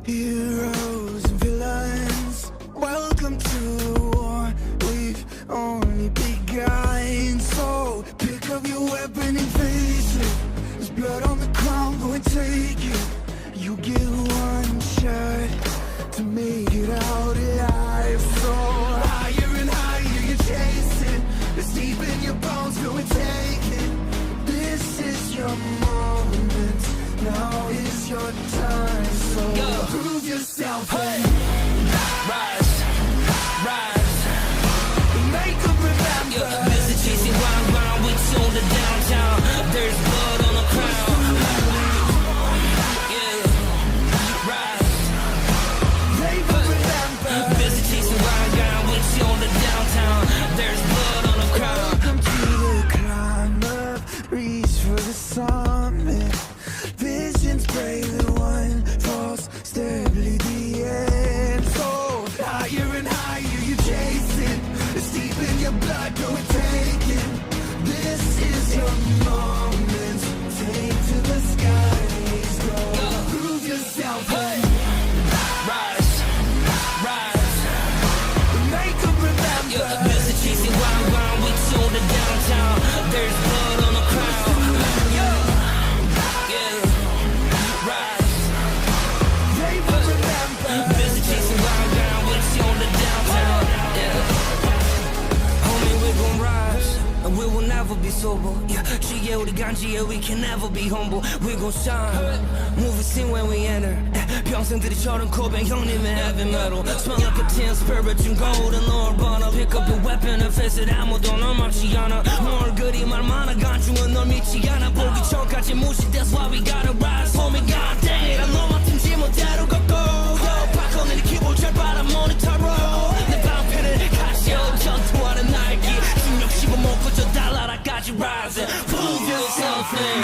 Heroes and villains, welcome to the war. We've only begun. So pick up your weapon and face it. There's blood on the ground, go and take it. You get one shot to make it out alive. So higher and higher you chase it. It's deep in your bones, go and take it. This is your moment, now is your time. So prove yourself, hey. Rise, rise. Make them remember. Busy chasing round, we tune the downtown. There's blood on the crown. Yeah, rise. They will remember. Busy chasing round, we tune the downtown. There's blood on the crown. Welcome to the climb up, reach for the summit. Visions brave, the one false, steadily the end. So higher and higher you chase it. It's deep in your blood, go and take it. This is your moment. Take to the skies, go. Prove yourself, hey. Rise, rise. Make them remember. Busy chasing round, we tune the downtown. There's blood on the crown. Yeah, rise. They will remember. Busy chasing round, we tune the downtown. Yeah, homie, we gon' rise, and we will never be sober. Yeah, 지게 우리 간지에 we can never be humble. We gon' shine, move it scene when we enter. 평생들이처럼 고백 형님의 heavy metal. Smell like a tin spirit 준 golden Lord But pick up your weapon and face it. 아무도 널 막지 않아. 뭘 그리 말 많아 간중은 널 믿지 않아. 보기 전까지 무시 that's why we gotta rise. Homie god dang it I know my 팀 지멋대로 걷고 바꿔내 네 키보드 잘 봐라 모니터로. 내 방패는 가시오 전투하는 날개. 중력 씹어먹고 저 달나라까지 rising. Prove yourself, man.